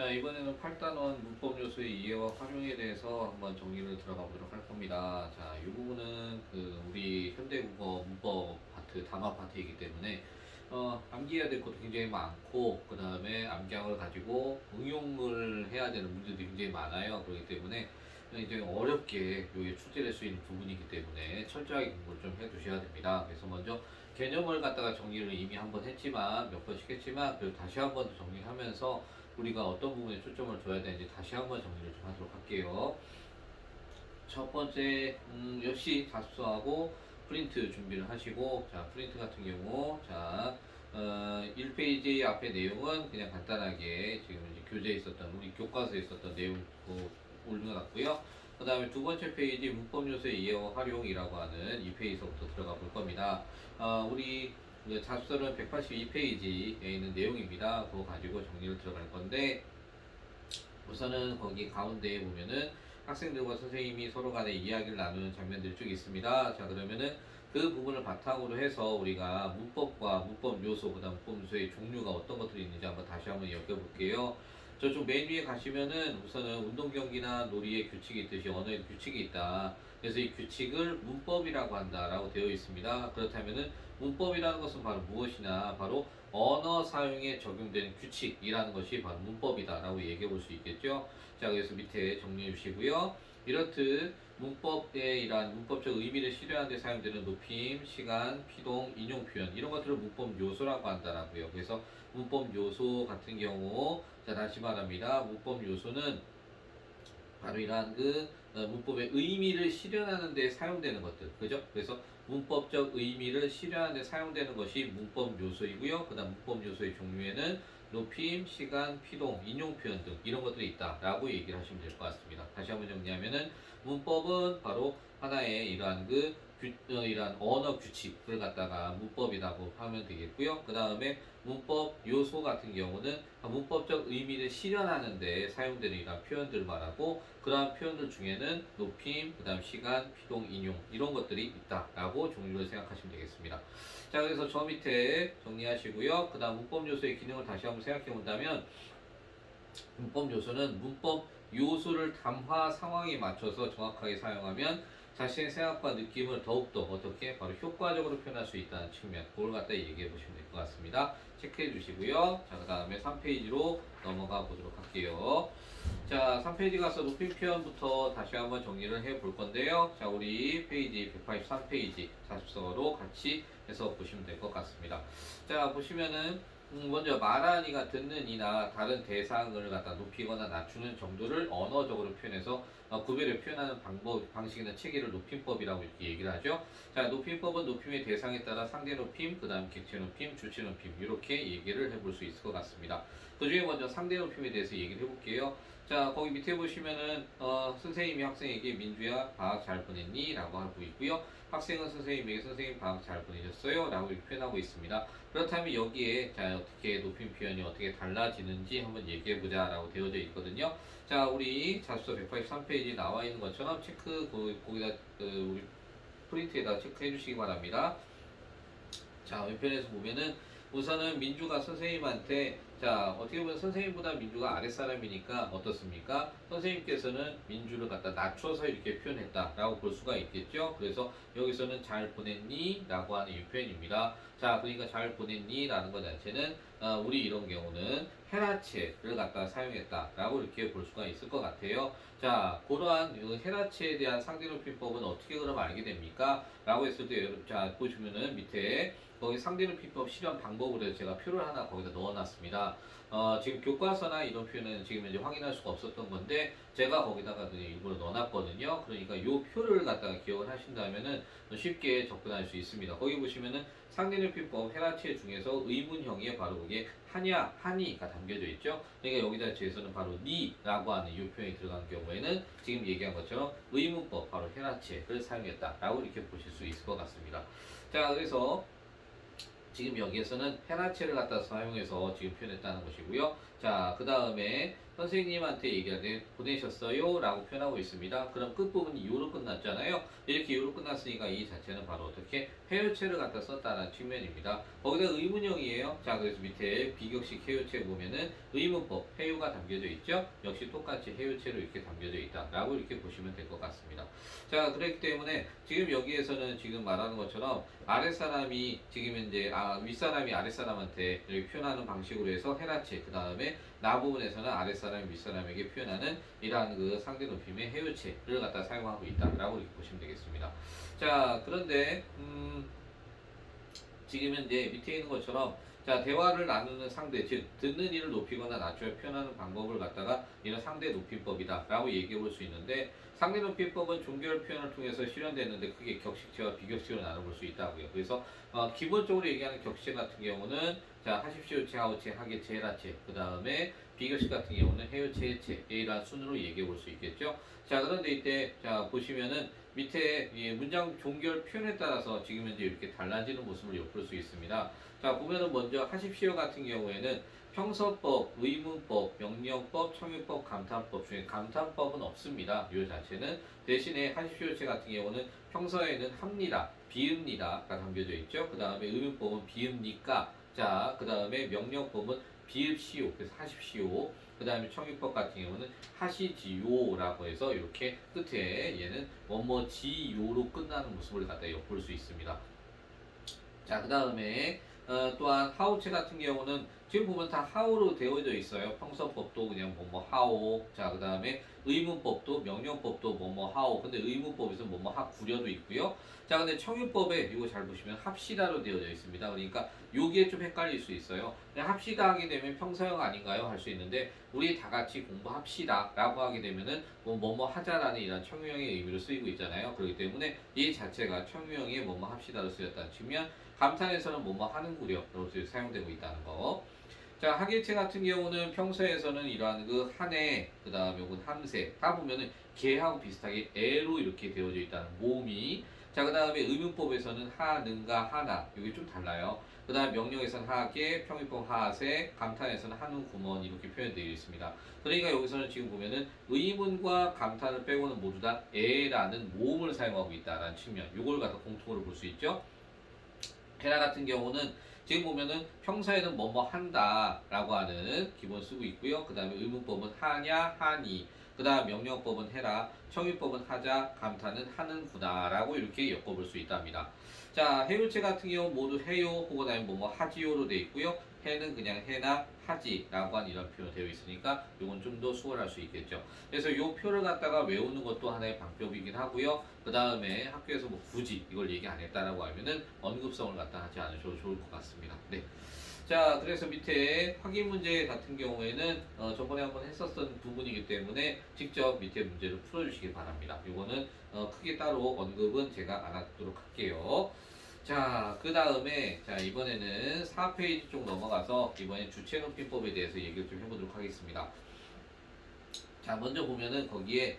자, 이번에는 8단원 문법 요소의 이해와 활용에 대해서 한번 정리를 들어가 보도록 할 겁니다. 자, 이 부분은 우리 현대국어 문법 파트, 담화 파트이기 때문에 암기해야 될 것도 굉장히 많고, 그 다음에 암기함을 가지고 응용을 해야 되는 문제들이 굉장히 많아요. 그렇기 때문에 굉장히 어렵게 요게 출제될 수 있는 부분이기 때문에 철저하게 공부를 좀 해두셔야 됩니다. 그래서 먼저 개념을 갖다가 정리를 이미 한번 했지만, 몇 번씩 했지만, 그리고 다시 한번 정리하면서 우리가 어떤 부분에 초점을 둬야 되는지 다시 한번 정리를 좀 하도록 할게요. 첫 번째, 역시 답수하고 프린트 준비를 하시고, 자, 프린트 같은 경우, 자, 1페이지 앞에 내용은 그냥 간단하게 지금 이제 교재에 있었던, 우리 교과서에 있었던 내용 올려놨고요. 그 다음에 두 번째 페이지 문법 요소의 이해와 활용이라고 하는 이 페이지부터 들어가 볼 겁니다. 우리 잡서는 182페이지에 있는 내용입니다. 그거 가지고 정리를 들어갈 건데, 우선은 거기 가운데에 보면은 학생들과 선생님이 서로 간에 이야기를 나누는 장면들이 쭉 있습니다. 자, 그러면은 그 부분을 바탕으로 해서 우리가 문법과 문법 요소, 그 다음 문법 요소의 종류가 어떤 것들이 있는지 한번 다시 한번 엮여볼게요. 저쪽 맨 위에 가시면은 우선은 운동 경기나 놀이의 규칙이 있듯이 언어의 규칙이 있다. 그래서 이 규칙을 문법이라고 한다라고 되어 있습니다. 그렇다면은 문법이라는 것은 바로 무엇이냐? 바로 언어 사용에 적용되는 규칙이라는 것이 바로 문법이다라고 얘기해 볼 수 있겠죠. 자, 그래서 밑에 정리해 주시고요. 이렇듯 문법의 이러한 문법적 의미를 실현하는 데 사용되는 높임, 시간, 피동, 인용 표현 이런 것들을 문법 요소라고 한다라고요. 그래서 문법 요소 같은 경우, 자, 다시 말합니다. 문법 요소는 바로 이러한 문법의 의미를 실현하는 데 사용되는 것들, 그죠? 그래서 문법적 의미를 실현하는 데 사용되는 것이 문법 요소이고요. 그 다음 문법 요소의 종류에는 높임, 시간, 피동, 인용 표현 등 이런 것들이 있다라고 얘기를 하시면 될 것 같습니다. 다시 한번 정리하면은 문법은 바로 하나의 이러한 이러한 언어 규칙을 갖다가 문법이라고 하면 되겠고요. 그 다음에 문법 요소 같은 경우는 문법적 의미를 실현하는 데 사용되는 이러한 표현들을 말하고, 그러한 표현들 중에는 높임, 그 다음 시간, 피동, 인용 이런 것들이 있다라고 종류를 생각하시면 되겠습니다. 자, 그래서 저 밑에 정리하시고요. 그 다음 문법 요소의 기능을 다시 한번 생각해 본다면, 문법 요소는 문법 요소를 담화 상황에 맞춰서 정확하게 사용하면 자신의 생각과 느낌을 더욱더 어떻게 바로 효과적으로 표현할 수 있다는 측면, 그걸 갖다 얘기해 보시면 될 것 같습니다. 체크해 주시고요. 자, 그 다음에 3페이지로 넘어가 보도록 할게요. 자, 3페이지 가서 높임 표현부터 다시 한번 정리를 해 볼 건데요. 자, 우리 페이지 183페이지 자습서로 같이 해서 보시면 될 것 같습니다. 자, 보시면은 먼저 말하니가 듣는 이나 다른 대상을 갖다 높이거나 낮추는 정도를 언어적으로 표현해서 구별을 표현하는 방식이나 체계를 높임법이라고 이렇게 얘기를 하죠. 자, 높임법은 높임의 대상에 따라 상대 높임, 그 다음 객체 높임, 주체 높임 이렇게 얘기를 해볼 수 있을 것 같습니다. 그 중에 먼저 상대 높임에 대해서 얘기를 해볼게요. 자, 거기 밑에 보시면은 선생님이 학생에게 민주야 방학 잘 보냈니? 라고 하고 있고요. 학생은 선생님에게 선생님 방학 잘 보내셨어요? 라고 이렇게 표현하고 있습니다. 그렇다면 여기에 자, 어떻게 높임 표현이 어떻게 달라지는지 한번 얘기해보자 라고 되어져 있거든요. 자, 우리 자습서 183페이지 나와 있는 것처럼 거기다 우리 프린트에다 체크해 주시기 바랍니다. 자, 왼편에서 보면은 우선은 민주가 선생님한테, 자, 어떻게 보면 선생님보다 민주가 아랫사람이니까 어떻습니까? 선생님께서는 민주를 갖다 낮춰서 이렇게 표현했다라고 볼 수가 있겠죠. 그래서 여기서는 잘 보냈니? 라고 하는 이 표현입니다. 자, 그러니까 잘 보냈니? 라는 것 자체는 우리 이런 경우는 헤라체를 갖다 사용했다라고 이렇게 볼 수가 있을 것 같아요. 자, 그러한 헤라체에 대한 상대높임법은 어떻게 그럼 알게 됩니까? 라고 했을 때, 자, 보시면은 밑에 거기 상대높임법 실현 방법으로 해서 제가 표를 하나 거기다 넣어놨습니다. 지금 교과서나 이런 표현은 지금 이제 확인할 수가 없었던 건데 제가 거기다가 그냥 일부러 넣어놨거든요. 그러니까 이 표를 갖다가 기억을 하신다면은 쉽게 접근할 수 있습니다. 거기 보시면은 상대높임법 헤라체 중에서 의문형이 바로 그게 하냐, 하니가 담겨져 있죠. 그러니까 여기다 제에서는 바로 니라고 하는 이 표현이 들어간 경우에는 지금 얘기한 것처럼 의문법 바로 헤라체를 사용했다라고 이렇게 보실 수 있을 것 같습니다. 자, 그래서 지금 여기에서는 헤라체를 갖다 사용해서 지금 표현했다는 것이고요. 자, 그 다음에 선생님한테 얘기하되 보내셨어요? 라고 표현하고 있습니다. 그럼 끝부분이 요로 끝났잖아요. 이렇게 요로 끝났으니까 이 자체는 바로 어떻게 해요체를 갖다 썼다는 측면입니다. 거기다 의문형이에요. 자, 그래서 밑에 비격식 해요체 보면은 의문법, 해요가 담겨져 있죠. 역시 똑같이 해요체로 이렇게 담겨져 있다 라고 이렇게 보시면 될 것 같습니다. 자, 그렇기 때문에 지금 여기에서는 지금 말하는 것처럼 아랫사람이 지금 이제 윗사람이 아랫사람한테 이렇게 표현하는 방식으로 해서 해라체, 그 다음에 나 부분에서는 아랫사람이 윗사람에게 표현하는 이러한 그 상대 높임의 해요체를 갖다 사용하고 있다라고 이렇게 보시면 되겠습니다. 자, 그런데 지금 현재 밑에 있는 것처럼 자, 대화를 나누는 상대, 즉 듣는 이를 높이거나 낮춰 표현하는 방법을 갖다가 이런 상대 높임법이다 라고 얘기해 볼 수 있는데, 상대 높임법은 종결 표현을 통해서 실현되는데 크게 격식체와 비격식으로 나눠볼 수 있다고요. 그래서 기본적으로 얘기하는 격식 같은 경우는 자, 하십시오체, 하오체, 하계체, 해라체, 그 다음에 비격식 같은 경우는 해요체, 해체 이런 순으로 얘기해 볼 수 있겠죠. 자, 그런데 이때 자 보시면은 밑에 문장 종결 표현에 따라서 지금 현재 이렇게 달라지는 모습을 엿볼 수 있습니다. 자, 보면은 먼저 하십시오 같은 경우에는 평서법, 의문법, 명령법, 청유법, 감탄법 중에 감탄법은 없습니다. 이 자체는 대신에 하십시오체 같은 경우는 평서에는 합니다, 비읍니다가 담겨져 있죠. 그 다음에 의문법은 비읍니까. 자, 그 다음에 명령법은 비읍시오, 그래서 하십시오. 그 다음에 청유법 같은 경우는 하시지요라고 해서 이렇게 끝에 얘는 뭐뭐지요로 끝나는 모습을 갖다 엿볼 수 있습니다. 자, 그 다음에 또한 하오체 같은 경우는 지금 보면 다 하오로 되어져 있어요. 평서법도 그냥 뭐뭐 하오. 자, 그 다음에 의문법도 명령법도 뭐뭐 하오. 근데 의문법에서 뭐뭐 하구려도 있고요. 자, 근데 청유법에 이거 잘 보시면 합시다로 되어져 있습니다. 그러니까 요게 좀 헷갈릴 수 있어요. 합시다 하게 되면 평서형 아닌가요? 할 수 있는데 우리 다 같이 공부합시다 라고 하게 되면은 뭐뭐 하자라는 이런 청유형의 의미로 쓰이고 있잖아요. 그렇기 때문에 이 자체가 청유형의 뭐뭐 합시다로 쓰였다는 측면, 감탄에서는 뭐뭐 하는구려로 사용되고 있다는 거. 자, 하계체 같은 경우는 평소에서는 이러한 그 한해, 그 다음에 요건 함세, 다 보면은 개하고 비슷하게 애로 이렇게 되어져 있다는 모음이. 자, 그 다음에 의문법에서는 하는가 하나, 이게 좀 달라요. 그 다음에 명령에서는 하계, 평유법 하세, 감탄에서는 한우 구먼 이렇게 표현되어 있습니다. 그러니까 여기서는 지금 보면은 의문과 감탄을 빼고는 모두 다 애라는 모음을 사용하고 있다는 측면, 요걸 갖다 공통으로 볼 수 있죠. 헤라 같은 경우는 지금 보면은 평소에는 뭐뭐 한다라고 하는 기본 쓰고 있고요. 그 다음에 의문법은 하냐, 하니, 그 다음 명령법은 해라, 청유법은 하자, 감탄은 하는구나라고 이렇게 엮어볼 수 있답니다. 자, 해요체 같은 경우 모두 해요 혹은 아니면 뭐뭐 하지요로 되어 있고요. 해는 그냥 해나 하지라고 한 이런 표현 되어 있으니까 이건 좀 더 수월할 수 있겠죠. 그래서 이 표를 갖다가 외우는 것도 하나의 방법이긴 하고요. 그 다음에 학교에서 뭐 굳이 이걸 얘기 안 했다라고 하면은 언급성을 갖다 하지 않으셔도 좋을 것 같습니다. 네. 자, 그래서 밑에 확인 문제 같은 경우에는 저번에 한번 했었던 부분이기 때문에 직접 밑에 문제를 풀어주시기 바랍니다. 이거는 크게 따로 언급은 제가 안 하도록 할게요. 자, 그 다음에 자 이번에는 4페이지 쪽 넘어가서 이번에 주체 높임법에 대해서 얘기를 좀 해보도록 하겠습니다. 자, 먼저 보면은 거기에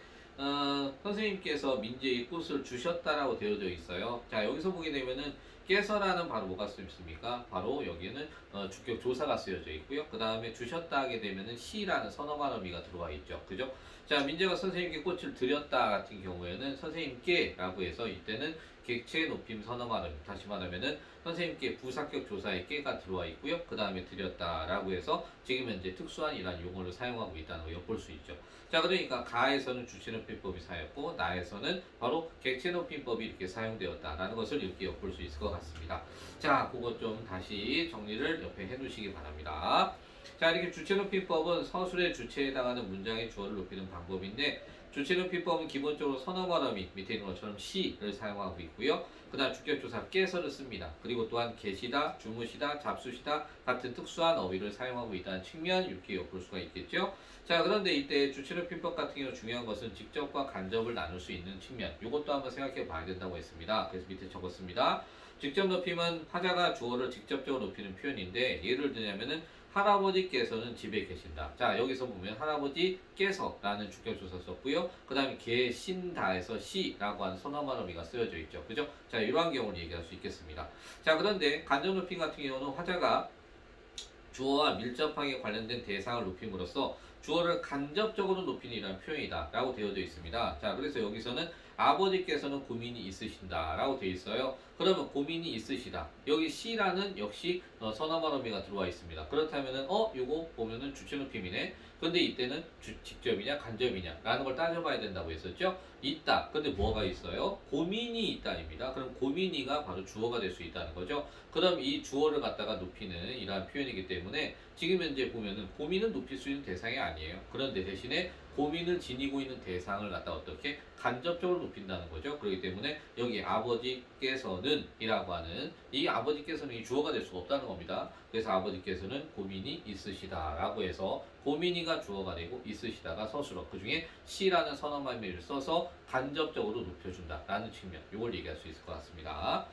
선생님께서 민재의 꽃을 주셨다라고 되어져 있어요. 자, 여기서 보게 되면은 깨서라는 바로 뭐가 쓰입니까? 바로 여기에는 주격 조사가 쓰여져 있고요. 그 다음에 주셨다 하게 되면은 시라는 선어만 의미가 들어와 있죠. 그죠? 자, 민재가 선생님께 꽃을 드렸다 같은 경우에는 선생님께라고 해서 이때는 객체 높임 선어만 의미, 다시 말하면은 선생님께 부사격 조사에 깨가 들어와 있고요. 그 다음에 드렸다라고 해서 지금 현재 특수한 이란 용어를 사용하고 있다는 걸 엿볼 수 있죠. 자, 그러니까 가에서는 주체 높임법이 사용했고 나에서는 바로 객체 높임법이 이렇게 사용되었다라는 것을 이렇게 엿볼 수 있을 것 같습니다. 자, 그것 좀 다시 정리를 옆에 해두시기 바랍니다. 자, 이렇게 주체 높임법은 서술의 주체에 해당하는 문장의 주어를 높이는 방법인데, 주체 높임법은 기본적으로 선어관어미 밑에 있는 것처럼 시를 사용하고 있고요. 그 다음 주격조사 깨서를 씁니다. 그리고 또한 계시다, 주무시다, 잡수시다 같은 특수한 어휘를 사용하고 있다는 측면 이렇게 엿볼 수가 있겠죠. 자, 그런데 이때 주체 높임법 같은 경우 중요한 것은 직접과 간접을 나눌 수 있는 측면, 이것도 한번 생각해 봐야 된다고 했습니다. 그래서 밑에 적었습니다. 직접 높임은 화자가 주어를 직접적으로 높이는 표현인데, 예를 들자면은 할아버지께서는 집에 계신다. 자, 여기서 보면 할아버지께서라는 주격조사 썼고요. 그 다음에 계신다에서 시라고 하는 선어만 어미가 쓰여져 있죠. 그죠? 자, 이러한 경우를 얘기할 수 있겠습니다. 자, 그런데 간접 높임 같은 경우는 화자가 주어와 밀접하게 관련된 대상을 높임으로써 주어를 간접적으로 높이는 이라는 표현이다 라고 되어져 있습니다. 자, 그래서 여기서는 아버지께서는 고민이 있으신다 라고 되어 있어요. 그러면 고민이 있으시다. 여기 시라는 역시 선어말어미가 들어와 있습니다. 그렇다면은 요거 보면은 주체 높임이네. 근데 이때는 직접이냐 간접이냐 라는 걸 따져봐야 된다고 했었죠. 있다. 근데 뭐가 있어요? 고민이 있다입니다. 그럼 고민이가 바로 주어가 될 수 있다는 거죠. 그럼 이 주어를 갖다가 높이는 이러한 표현이기 때문에 지금 현재 보면은 고민은 높일 수 있는 대상이 아니에요. 그런데 대신에 고민을 지니고 있는 대상을 갖다 어떻게 간접적으로 높인다는 거죠. 그렇기 때문에 여기 아버지께서는 이라고 하는 이 아버지께서는 이 주어가 될 수가 없다는 겁니다. 그래서 아버지께서는 고민이 있으시다 라고 해서 고민이가 주어가 되고 있으시다가 서술어, 그 중에 시라는 선어말미를 써서 간접적으로 높여준다 라는 측면, 이걸 얘기할 수 있을 것 같습니다.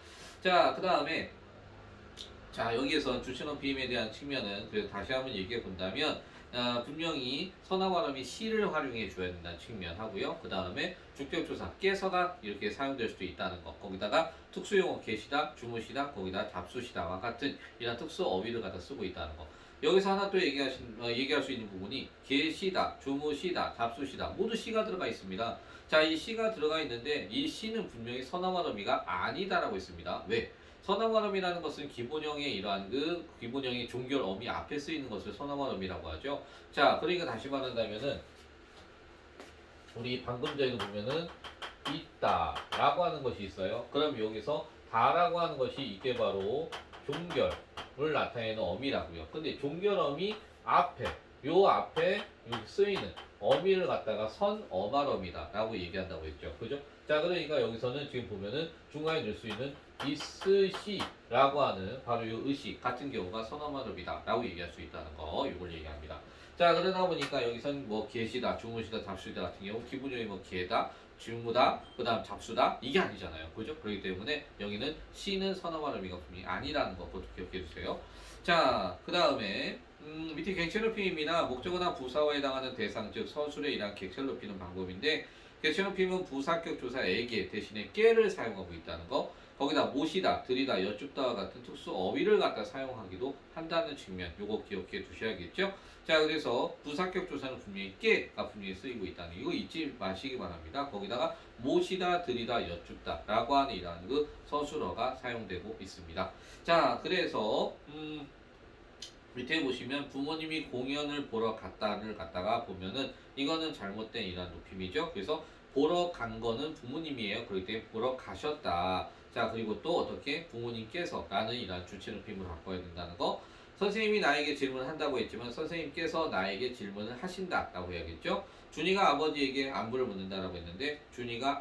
자, 그 다음에 자, 여기에서 주체넘 비임에 대한 측면은 그래서 다시 한번 얘기해 본다면 분명히 선어 발음이 시를 활용해 줘야 된다는 측면 하고요. 그 다음에 주격조사 깨서가 이렇게 사용될 수도 있다는 것. 거기다가 특수용어 계시다, 주무시다, 거기다 잡수시다와 같은 이런 특수 어휘를 갖다 쓰고 있다는 것. 여기서 하나 또 얘기할 수 있는 부분이 계시다, 주무시다, 잡수시다 모두 시가 들어가 있습니다. 자, 이 시가 들어가 있는데 이 시는 분명히 선어 발음이가 아니다라고 했습니다. 왜? 선어발음이라는 것은 기본형의 이러한 기본형의 종결 어미 앞에 쓰이는 것을 선어발음이라고 하죠. 자, 그러니까 다시 말한다면은 우리 방금 전에 보면은 있다라고 하는 것이 있어요. 그럼 여기서 다라고 하는 것이 이게 바로 종결을 나타내는 어미라고요. 근데 종결 어미 앞에 요 앞에 여기 쓰이는 어미를 갖다가 선어말어미다라고 얘기한다고 했죠. 그죠? 자, 그러니까 여기서는 지금 보면은 중간에 넣을 수 있는 있으시라고 하는 바로 이 의식 같은 경우가 선어말음이다 라고 얘기할 수 있다는 거, 이걸 얘기합니다. 자, 그러다 보니까 여기선 뭐 계시다, 주무시다, 잡수다 같은 경우 기본형이 뭐 계다, 주무다, 그 다음 잡수다 이게 아니잖아요. 그죠? 그렇기 때문에 여기는 시는 선어말음이가 분명히 아니라는 거 그것도 기억해 주세요. 자, 그 다음에 밑에 객체 높임이나 목적어나 부사어에 해당하는 대상 즉 서술에 의한 객체를 높이는 방법인데 객체 높임은 부사격 조사에게 대신에 깨를 사용하고 있다는 거. 거기다 모시다, 들이다, 여쭙다와 같은 특수 어휘를 갖다 사용하기도 한다는 측면, 요거 기억해 두셔야겠죠? 자, 그래서 부사격 조사는 분명히 깨가 분명히 쓰이고 있다는 이거 잊지 마시기 바랍니다. 거기다가 모시다, 들이다, 여쭙다 라고 하는 이러한 서술어가 사용되고 있습니다. 자, 그래서 밑에 보시면 부모님이 공연을 보러 갔다를 갖다가 보면은 이거는 잘못된 이러한 높임이죠. 그래서 보러 간 거는 부모님이에요. 그렇기 때문에 보러 가셨다. 자, 그리고 또 어떻게 부모님께서 라는 이러한 주체 높임을 바꿔야 된다는 거. 선생님이 나에게 질문을 한다고 했지만 선생님께서 나에게 질문을 하신다라고 해야겠죠. 준이가 아버지에게 안부를 묻는다라고 했는데 준이가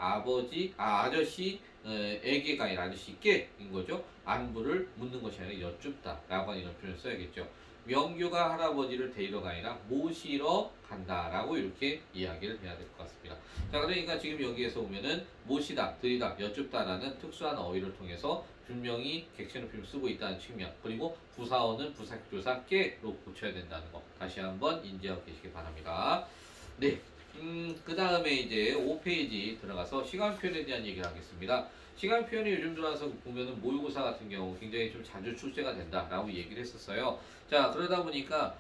아저씨에게가 아니라 아저씨께인 거죠. 안부를 묻는 것이 아니라 여쭙다라고 하는 이런 표현을 써야겠죠. 명규가 할아버지를 데리러 가 아니라 모시러 간다라고 이렇게 이야기를 해야 될 것 같습니다. 자, 그러니까 지금 여기에서 보면은 모시다, 들이다, 여쭙다라는 특수한 어휘를 통해서 분명히 객체 높임을 쓰고 있다는 측면, 그리고 부사어는 부사격조사 깨로 고쳐야 된다는 거 다시 한번 인지하고 계시기 바랍니다. 네. 그 다음에 이제 5페이지 들어가서 시간 표현에 대한 얘기를 하겠습니다. 시간 표현이 요즘 들어와서 보면은 모의고사 같은 경우 굉장히 좀 자주 출제가 된다라고 얘기를 했었어요. 자, 그러다 보니까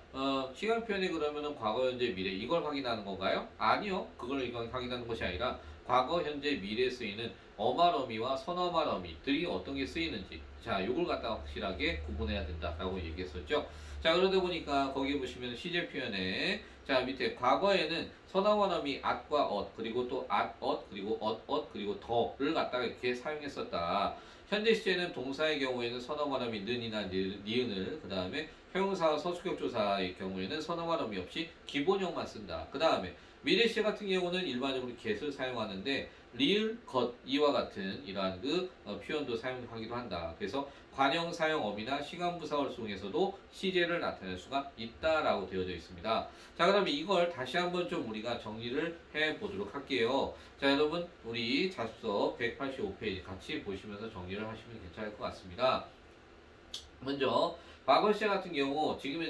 시간 표현이 그러면은 과거, 현재, 미래 이걸 확인하는 건가요? 아니요. 그걸 확인하는 것이 아니라 과거, 현재, 미래에 쓰이는 어말어미와 선어말어미들이 어떤 게 쓰이는지, 자, 요걸 갖다 확실하게 구분해야 된다라고 얘기했었죠. 자, 그러다 보니까 거기 보시면 시제 표현에 자, 밑에 과거에는 선어말어미 at과 엇 그리고 또 at, 엇 그리고 엇 그리고 더를 갖다가 이렇게 사용했었다. 현재 시제는 동사의 경우에는 선어말어미 는이나 니은을, 그 다음에 형용사와 서술격조사의 경우에는 선어말어미 없이 기본형만 쓴다. 그 다음에 미래 시제 같은 경우는 일반적으로 get을 사용하는데 리을, 것, 이와 같은 이러한 표현도 사용하기도 한다. 그래서 관형 사용 어미나 시간부사어를 통해서도 시제를 나타낼 수가 있다라고 되어져 있습니다. 자, 그러면 이걸 다시 한번 좀 우리가 정리를 해 보도록 할게요. 자, 여러분 우리 자습서 185페이지 같이 보시면서 정리를 하시면 괜찮을 것 같습니다. 먼저 과거 시제 같은 경우 지금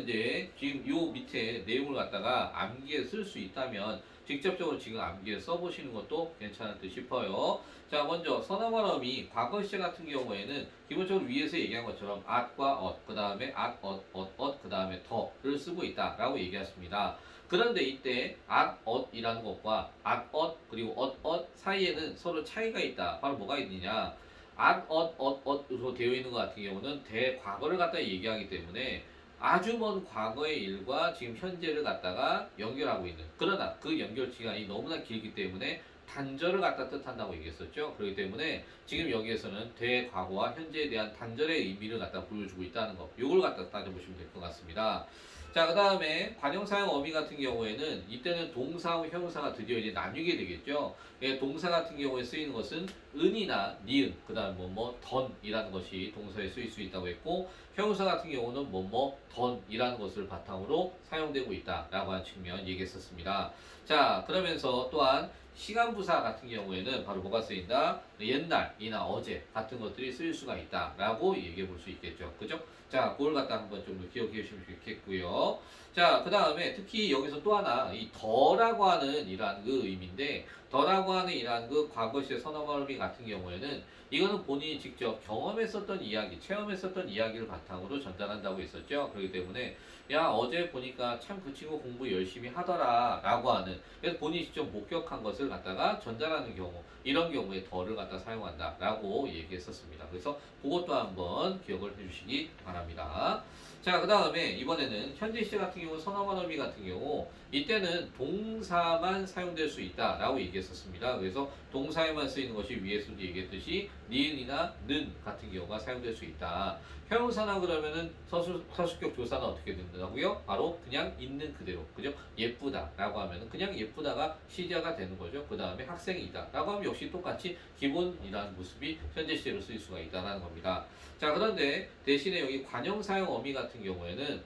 요 밑에 내용을 갖다가 암기에 쓸 수 있다면 직접적으로 지금 암기에 써보시는 것도 괜찮을 듯 싶어요. 자, 먼저 선어말어미 과거 시제 같은 경우에는 기본적으로 위에서 얘기한 것처럼 at과 엇, 그 다음에 at, 엇, 그 그 다음에 더를 쓰고 있다라고 얘기했습니다. 그런데 이때 atot이라는 것과 atot 그리고 otot 사이에는 서로 차이가 있다. 바로 뭐가 있느냐? atotot으로 되어 있는 것 같은 경우는 대과거를 갖다 얘기하기 때문에 아주 먼 과거의 일과 지금 현재를 갖다가 연결하고 있는, 그러나 그 연결 시간이 너무나 길기 때문에 단절을 갖다 뜻한다고 얘기했었죠. 그렇기 때문에 지금 여기에서는 대과거와 현재에 대한 단절의 의미를 갖다 보여주고 있다는 거, 요걸 갖다 따져보시면 될 것 같습니다. 자, 그 다음에 관형사형 어미 같은 경우에는 이때는 동사하고 형용사가 드디어 이제 나뉘게 되겠죠. 예, 동사 같은 경우에 쓰이는 것은 은이나 니은, 그 다음 던이라는 것이 동사에 쓰일 수 있다고 했고, 형용사 같은 경우는 던이라는 것을 바탕으로 사용되고 있다라고 하는 측면 얘기했었습니다. 자, 그러면서 또한 시간부사 같은 경우에는 바로 뭐가 쓰인다? 옛날이나 어제 같은 것들이 쓰일 수가 있다라고 얘기해 볼 수 있겠죠. 그죠? 자, 그걸 갖다 한번 좀 기억해 주시면 좋겠고요. 자, 그 다음에 특히 여기서 또 하나, 이 더라고 하는 이러한 그 의미인데, 더라고 하는 이러한 그 과거 시의 선어말미 같은 경우에는 이거는 본인이 직접 경험했었던 이야기, 체험했었던 이야기를 바탕으로 전달한다고 했었죠. 그렇기 때문에 야, 어제 보니까 참 그 친구 공부 열심히 하더라 라고 하는, 그래서 본인이 직접 목격한 것을 갖다가 전달하는 경우, 이런 경우에 더를 갖다 사용한다 라고 얘기했었습니다. 그래서 그것도 한번 기억을 해주시기 바랍니다. 자, 그 다음에 이번에는 현재 시제 같은 경우 선어만 어미 같은 경우 이때는 동사만 사용될 수 있다라고 얘기했었습니다. 그래서 동사에만 쓰이는 것이 위에서도 얘기했듯이 니은이나 는 같은 경우가 사용될 수 있다. 형용사나 그러면은 서술격 조사는 어떻게 된다고요? 바로 그냥 있는 그대로, 그죠? 예쁘다라고 하면은 그냥 예쁘다가 시제가 되는 거죠. 그 다음에 학생이다라고 하면 역시 똑같이 기본이라는 모습이 현재 시제로 쓰일 수가 있다는 겁니다. 자, 그런데 대신에 여기 관형사형 어미 같은 경우에는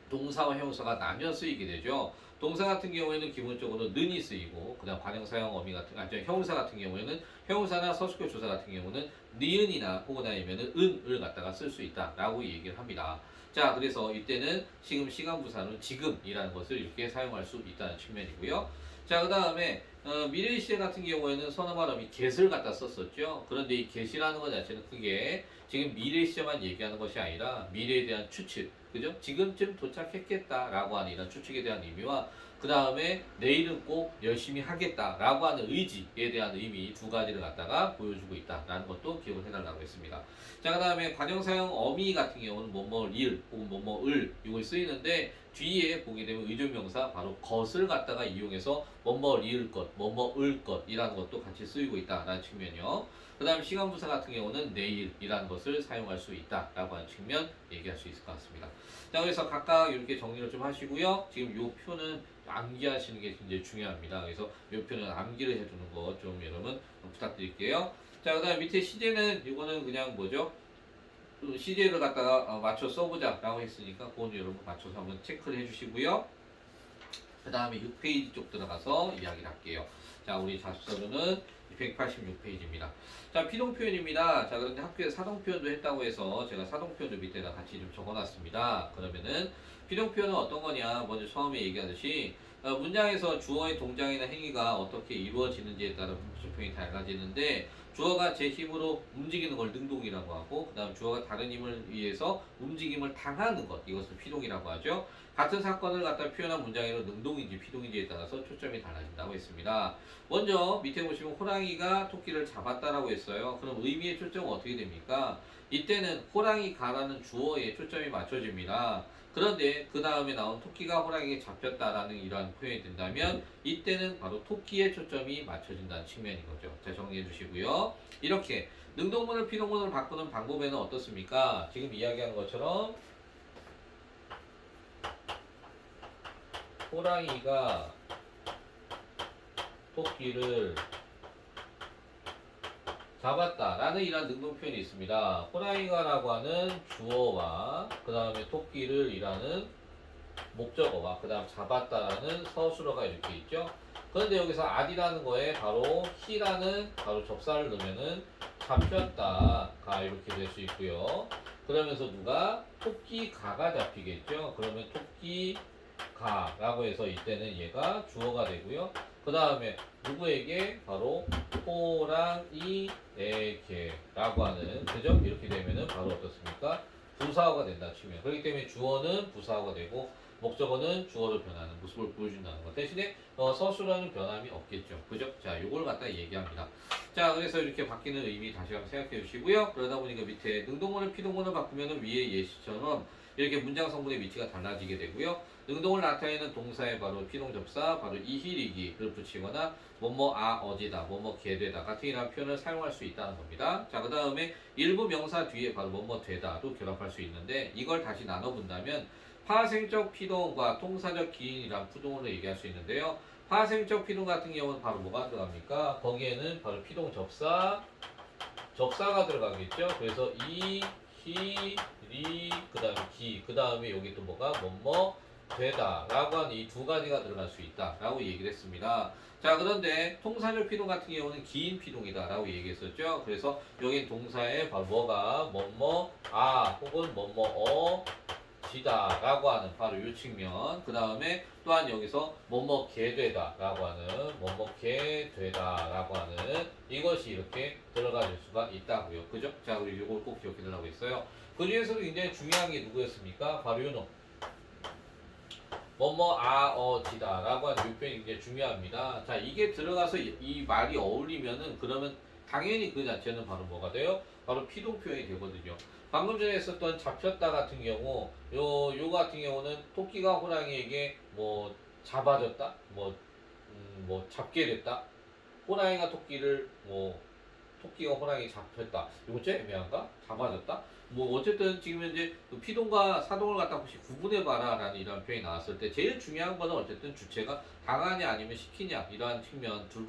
동사와 형용사가 나뉘어 쓰이게 되죠. 동사 같은 경우에는 기본적으로 는이 쓰이고, 그다음 관형사형 어미 같은, 형용사 같은 경우에는 형용사나 서술격 조사 같은 경우는 니은이나 혹은 아니면은 은을 갖다가 쓸 수 있다라고 얘기를 합니다. 자, 그래서 이때는 지금 시간부사는 지금이라는 것을 이렇게 사용할 수 있다는 측면이고요. 자, 그 다음에 미래 시제 같은 경우에는 선어말음이 get을 갖다 썼었죠. 그런데 이 get이라는 것 자체는 그게 지금 미래 시제만 얘기하는 것이 아니라 미래에 대한 추측, 그죠? 지금쯤 도착했겠다라고 하는 이런 추측에 대한 의미와 그 다음에 내일은 꼭 열심히 하겠다라고 하는 의지에 대한 의미 두 가지를 갖다가 보여주고 있다라는 것도 기억을 해달라고 했습니다. 자, 그 다음에 관형사형 어미 같은 경우는 뭐뭐일 혹은 뭐뭐을 이걸 쓰이는데 뒤에 보게 되면 의존명사 바로 것을 갖다가 이용해서 뭐뭐리을 것, 뭐뭐을 것이라는 것도 같이 쓰이고 있다라는 측면이요. 그 다음 시간부사 같은 경우는 내일이라는 것을 사용할 수 있다라고 하는 측면 얘기할 수 있을 것 같습니다. 자, 그래서 각각 이렇게 정리를 좀 하시고요. 지금 이 표는 암기하시는 게 굉장히 중요합니다. 그래서 이 표는 암기를 해두는 거 좀 여러분 부탁드릴게요. 자, 그 다음 밑에 시제는 이거는 그냥 뭐죠? 시제를 갖다가 맞춰 써보자 라고 했으니까 그건 여러분 맞춰서 한번 체크를 해주시고요. 그 다음에 6페이지 쪽 들어가서 이야기를 할게요. 자, 우리 자습서는 286페이지입니다. 자, 피동 표현입니다. 자, 그런데 학교에 사동 표현도 했다고 해서 제가 사동 표현도 밑에다 같이 좀 적어놨습니다. 그러면은 피동 표현은 어떤 거냐? 먼저 처음에 얘기하듯이 문장에서 주어의 동작이나 행위가 어떻게 이루어지는지에 따라 부수 표현이 달라지는데, 주어가 제 힘으로 움직이는 걸 능동이라고 하고, 그 다음 주어가 다른 힘을 위해서 움직임을 당하는 것, 이것을 피동이라고 하죠. 같은 사건을 갖다 표현한 문장에는 능동인지 피동인지에 따라서 초점이 달라진다고 했습니다. 먼저 밑에 보시면 호랑이가 토끼를 잡았다라고 했어요. 그럼 의미의 초점은 어떻게 됩니까? 이때는 호랑이가라는 주어에 초점이 맞춰집니다. 그런데 그 다음에 나온 토끼가 호랑이에 잡혔다라는 이러한 표현이 된다면 이때는 바로 토끼의 초점이 맞춰진다는 측면인 거죠. 자, 정리해 주시고요. 이렇게 능동문을 피동문으로 바꾸는 방법에는 어떻습니까? 지금 이야기한 것처럼 호랑이가 토끼를 잡았다라는 이런 능동 표현이 있습니다. 호랑이가라고 하는 주어와 그 다음에 토끼를 이라는 목적어와 그 다음 잡았다라는 서술어가 이렇게 있죠. 그런데 여기서 at이라는 거에 바로 he라는 바로 접사를 넣으면은 잡혔다가 이렇게 될 수 있고요. 그러면서 누가 토끼가가 잡히겠죠. 그러면 토끼가라고 해서 이때는 얘가 주어가 되고요. 그 다음에 누구에게? 바로 호랑이에게라고 하는, 그죠? 이렇게 되면은 바로 어떻습니까? 부사어가 된다 치면 그렇기 때문에 주어는 부사어가 되고 목적어는 주어로 변하는 모습을 보여준다는 것 대신에 서술어는 변함이 없겠죠. 그죠? 자, 요걸 갖다 얘기합니다. 자, 그래서 이렇게 바뀌는 의미 다시 한번 생각해 주시고요. 그러다 보니까 밑에 능동어를 피동어로 바꾸면 위에 예시처럼 이렇게 문장 성분의 위치가 달라지게 되고요. 능동을 나타내는 동사에 바로 피동접사, 바로 이힐이기를 붙이거나 뭐뭐 어지다, 뭐뭐 개되다 같은 이런 표현을 사용할 수 있다는 겁니다. 자, 그 다음에 일부 명사 뒤에 바로 뭐뭐 되다도 결합할 수 있는데 이걸 다시 나눠본다면 파생적 피동과 통사적 기인이란 부동으로 얘기할 수 있는데요. 파생적 피동 같은 경우는 바로 뭐가 들어갑니까? 거기에는 바로 피동 접사가 들어가겠죠. 그래서 이, 히, 리, 그 다음에 기, 그 다음에 여기 또 뭐가 뭐뭐 되다 라고 하는 이 두 가지가 들어갈 수 있다 라고 얘기를 했습니다. 자, 그런데 통사적 피동 같은 경우는 기인 피동이다 라고 얘기했었죠. 그래서 여긴 동사에 바로 뭐가 뭐뭐 혹은 뭐뭐 지다 라고 하는 바로 이 측면, 그 다음에 또한 여기서 뭐뭐게 되다 라고 하는 뭐뭐게 되다 라고 하는 이것이 이렇게 들어갈 수가 있다고요. 그죠? 자, 우리 이걸 꼭 기억해 두라고 했어요. 그 중에서도 굉장히 중요한 게 누구였습니까? 바로 요놈 지다 라고 하는 이 표현이 굉장히 중요합니다. 자, 이게 들어가서 이 말이 어울리면은 그러면 당연히 그 자체는 바로 뭐가 돼요? 바로 피동 표현이 되거든요. 방금 전에 했었던 잡혔다 같은 경우 요 같은 경우는 토끼가 호랑이에게 뭐 잡아줬다, 뭐 잡게 됐다, 호랑이가 토끼가 호랑이 잡혔다. 이거 좀 애매한가? 잡아줬다? 뭐 어쨌든 지금 현재 그 피동과 사동을 갖다 혹시 구분해봐라 라는 이런 표현이 나왔을 때 제일 중요한 거는 어쨌든 주체가 당하냐 아니면 시키냐 이러한 측면 둘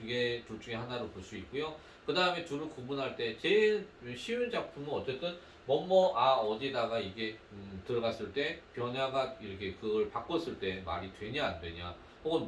중에 하나로 볼 수 있고요. 그 다음에 둘을 구분할 때 제일 쉬운 작품은 어쨌든 어디다가 이게 들어갔을 때 변화가 이렇게 그걸 바꿨을 때 말이 되냐 안 되냐, 혹은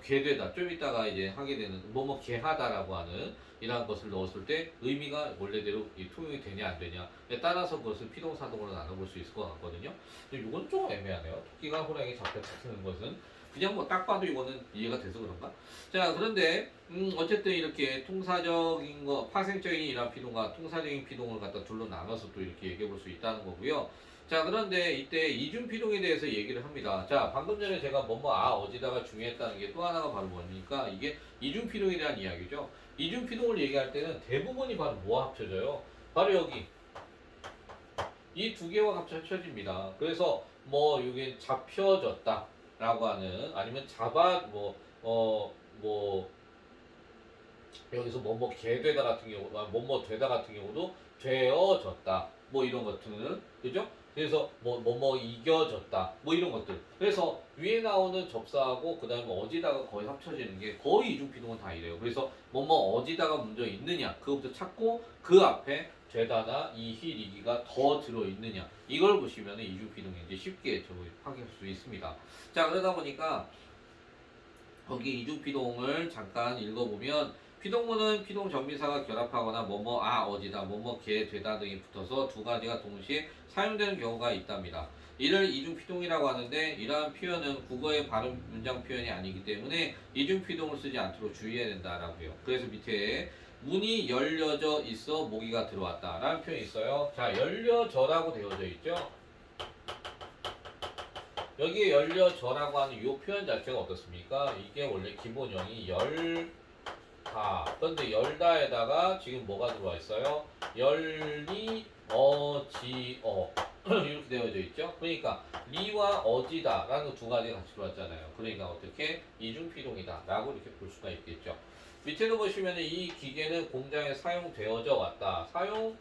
개되다 좀 이따가 이제 하게 되는 개하다라고 하는 이러한 것을 넣었을 때 의미가 원래대로 통용이 되냐 안 되냐에 따라서 그것을 피동사동으로 나눠볼 수 있을 것 같거든요. 근데 이건 좀 애매하네요. 토끼가 호랑이 잡혔다는 것은 그냥 뭐 딱 봐도 이거는 이해가 돼서 그런가? 자, 그런데 어쨌든 이렇게 통사적인 거, 파생적인 이런 피동과 통사적인 피동을 갖다 둘로 나눠서 또 이렇게 얘기해 볼 수 있다는 거고요. 자, 그런데 이때 이중 피동에 대해서 얘기를 합니다. 자, 방금 전에 제가 어지다가 중요했다는 게 또 하나가 바로 뭡니까? 이게 이중 피동이라는 이야기죠. 이중 피동을 얘기할 때는 대부분이 바로 뭐와 합쳐져요? 바로 여기 이 두 개와 합쳐집니다. 그래서 이게 잡혀졌다 라고 하는, 아니면 여기서 개되다 같은 경우, 되다 같은 경우도 되어졌다. 이런 것들은, 그죠? 그래서 이겨졌다. 이런 것들. 그래서 위에 나오는 접사하고 그 다음에 어지다가 거의 합쳐지는 게 거의 이중피동은 다 이래요. 그래서 어지다가 먼저 있느냐, 그것부터 찾고 그 앞에 되다나 이희리기가 더 들어있느냐, 이걸 보시면 이중피동이 이제 쉽게 확인할 수 있습니다. 자, 그러다 보니까 거기 이중피동을 잠깐 읽어보면, 피동문은 피동 전미사가 결합하거나 어지다, 개 되다 등이 붙어서 두 가지가 동시에 사용되는 경우가 있답니다. 이를 이중피동이라고 하는데, 이러한 표현은 국어의 발음 문장 표현이 아니기 때문에 이중피동을 쓰지 않도록 주의해야 된다라고요. 그래서 밑에 문이 열려져 있어 모기가 들어왔다 라는 표현이 있어요. 자, 열려져라고 되어져 있죠. 여기에 열려져라고 하는 이 표현 자체가 어떻습니까? 이게 원래 기본형이 열다. 그런데 열다에다가 지금 뭐가 들어와 있어요? 이렇게 되어져 있죠? 그러니까 리와 어지다라는 두 가지가 같이 들어왔잖아요. 그러니까 어떻게 이중피동이다 라고 이렇게 볼 수가 있겠죠. 밑에도 보시면 이 기계는 공장에 사용되어져 왔다. 사용되어져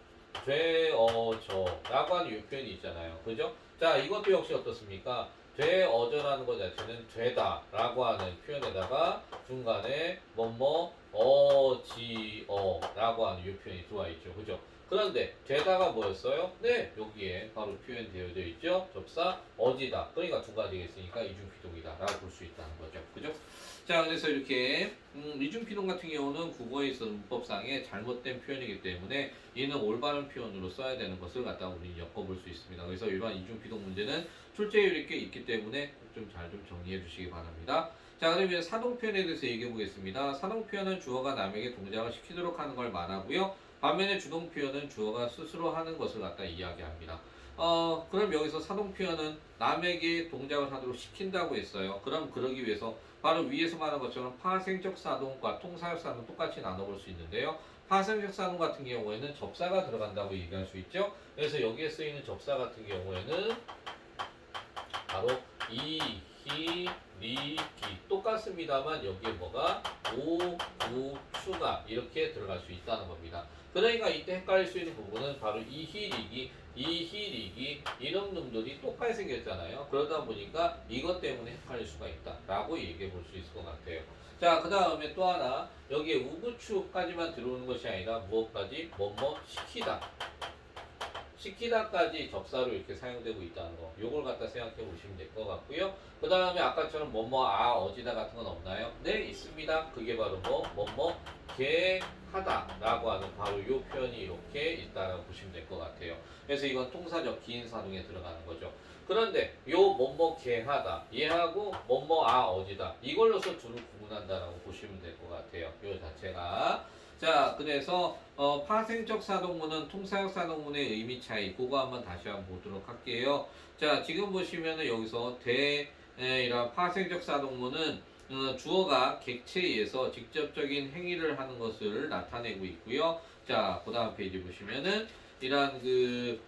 라고 하는 이 표현이 있잖아요. 그죠? 자, 이것도 역시 어떻습니까? 되어져라는 것 자체는 되다 라고 하는 표현에다가 중간에 라고 하는 이 표현이 들어와 있죠. 그죠? 그런데 되다가 뭐였어요? 네, 여기에 바로 표현되어져 있죠. 접사 어지다. 그러니까 두 가지가 있으니까 이중피동이다 라고 볼 수 있다는 거죠. 그죠? 자, 그래서 이렇게 이중피동 같은 경우는 국어에 있어서 문법상의 잘못된 표현이기 때문에 이는 올바른 표현으로 써야 되는 것을 갖다 우리 엮어볼 수 있습니다. 그래서 이러한 이중피동 문제는 출제율이 꽤 있기 때문에 꼭 좀 잘 좀 정리해 주시기 바랍니다. 자, 그러면 사동 표현에 대해서 얘기해 보겠습니다. 사동 표현은 주어가 남에게 동작을 시키도록 하는 걸 말하고요. 반면에 주동 표현은 주어가 스스로 하는 것을 갖다 이야기합니다. 그럼 여기서 사동 표현은 남에게 동작을 하도록 시킨다고 했어요. 그럼 그러기 위해서 바로 위에서 말한 것처럼 파생적 사동과 통사적 사동 똑같이 나눠볼 수 있는데요. 파생적 사동 같은 경우에는 접사가 들어간다고 얘기할 수 있죠. 그래서 여기에 쓰이는 접사 같은 경우에는 바로 이, 히, 리, 기 똑같습니다만 여기에 뭐가 오, 구, 추가 이렇게 들어갈 수 있다는 겁니다. 그러니까 이때 헷갈릴 수 있는 부분은 바로 이, 히, 리기, 이, 히, 리기 이런 놈들이 똑같이 생겼잖아요. 그러다 보니까 이것 때문에 헷갈릴 수가 있다라고 얘기해 볼 수 있을 것 같아요. 자, 그 다음에 또 하나 여기에 우구추까지만 들어오는 것이 아니라 무엇까지? 뭐뭐 시키다. 시키다까지 접사로 이렇게 사용되고 있다는 거. 요걸 갖다 생각해 보시면 될 것 같고요. 그 다음에 아까처럼 뭐뭐 아 어지다 같은 건 없나요? 네, 있습니다. 그게 바로 뭐뭐 개 하다 라고 하는 바로 요 표현이 이렇게 있다라고 보시면 될 것 같아요. 그래서 이건 통사적 긴 사동에 들어가는 거죠. 그런데 요 뭐뭐 개 하다 얘하고 뭐뭐 아 어지다 이걸로서 둘을 구분한다라고 보시면 될 것 같아요. 요 자체가 자, 그래서 파생적 사동문은 통사적 사동문의 의미 차이 그거 한번 다시 한번 보도록 할게요. 자, 지금 보시면은 여기서 이런 파생적 사동문은 주어가 객체에 의해서 직접적인 행위를 하는 것을 나타내고 있고요. 자, 그 다음 페이지 보시면은 이러한 그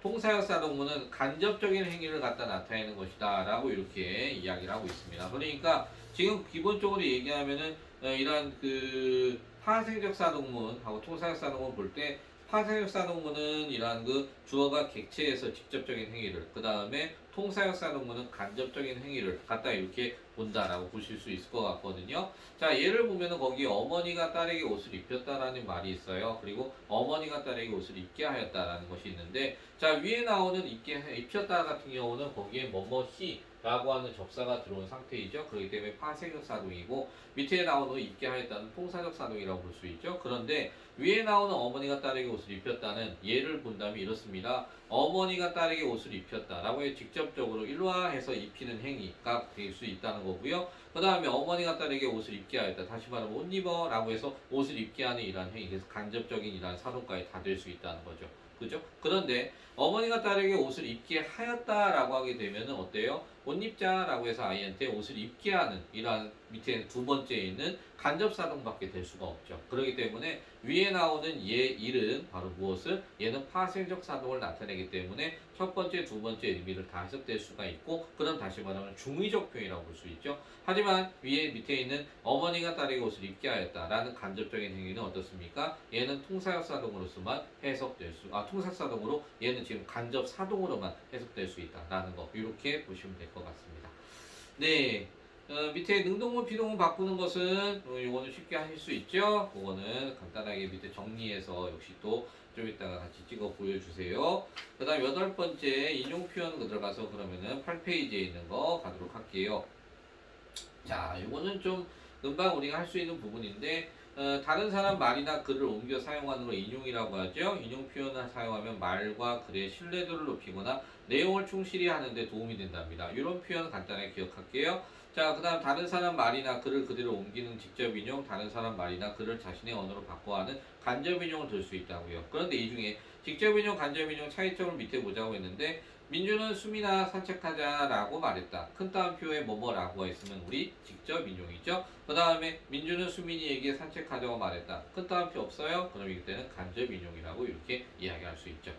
통사역 사동문은 간접적인 행위를 갖다 나타내는 것이다 라고 이렇게 이야기를 하고 있습니다. 그러니까 지금 기본적으로 얘기하면은 이러한 그 파생적 사동문하고 통사역 사동문 볼 때 파생적 사동문은 이러한 그 주어가 객체에서 직접적인 행위를 그 다음에 통사역 사동문은 간접적인 행위를 갖다 이렇게 본다라고 보실 수 있을 것 같거든요. 자, 예를 보면은 거기 어머니가 딸에게 옷을 입혔다라는 말이 있어요. 그리고 어머니가 딸에게 옷을 입게 하였다라는 것이 있는데, 자, 위에 나오는 입혔다 같은 경우는 거기에 뭐뭐히 라고 하는 접사가 들어온 상태이죠. 그렇기 때문에 파생적 사동이고 밑에 나오는 입게 하였다는 통사적 사동이라고 볼 수 있죠. 그런데 위에 나오는 어머니가 딸에게 옷을 입혔다는 예를 본다면 이렇습니다. 어머니가 딸에게 옷을 입혔다라고 해 직접적으로 일화해서 입히는 행위가 될 수 있다는 거고요. 그 다음에 어머니가 딸에게 옷을 입게 하였다. 다시 말하면 옷 입어 라고 해서 옷을 입게 하는 이러한 행위. 그래서 간접적인 이러한 사동까지 다 될 수 있다는 거죠. 그죠? 그런데 어머니가 딸에게 옷을 입게 하였다라고 하게 되면 어때요? 옷 입자라고 해서 아이한테 옷을 입게 하는 이러한 밑에 두 번째에 있는 간접사동밖에 될 수가 없죠. 그렇기 때문에 위에 나오는 얘 일은 바로 무엇을? 얘는 파생적 사동을 나타내기 때문에 첫 번째, 두 번째 의미를 다 해석될 수가 있고 그럼 다시 말하면 중의적 표현이라고 볼 수 있죠. 하지만 위에 밑에 있는 어머니가 딸에게 옷을 입게 하였다라는 간접적인 행위는 어떻습니까? 얘는 통사역 사동으로서만 해석될 수, 통사역 사동으로 얘는 지금 간접 사동으로만 해석될 수 있다라는 거 이렇게 보시면 될 것 같습니다. 네. 밑에 능동문, 비동문 바꾸는 것은 이거는 쉽게 하실 수 있죠. 그거는 간단하게 밑에 정리해서 역시 또 좀 이따가 같이 찍어 보여주세요. 그 다음 여덟 번째 인용 표현 들어가서 그러면은 8페이지에 있는 거 가도록 할게요. 자, 이거는 좀 금방 우리가 할 수 있는 부분인데 다른 사람 말이나 글을 옮겨 사용하는 걸 인용이라고 하죠. 인용 표현을 사용하면 말과 글의 신뢰도를 높이거나 내용을 충실히 하는 데 도움이 된답니다. 이런 표현 간단하게 기억할게요. 자, 그 다음 다른 사람 말이나 글을 그대로 옮기는 직접 인용, 다른 사람 말이나 글을 자신의 언어로 바꿔 하는 간접 인용을 들 수 있다고요. 그런데 이 중에 직접 인용, 간접 인용 차이점을 밑에 보자고 했는데 민주는 수미나 산책하자라고 말했다. 큰 따옴표에 뭐뭐라고 했으면 우리 직접 인용이죠. 그 다음에 민주는 수민이에게 산책하자고 말했다. 큰 따옴표 없어요? 그럼 이때는 간접 인용이라고 이렇게 이야기할 수 있죠.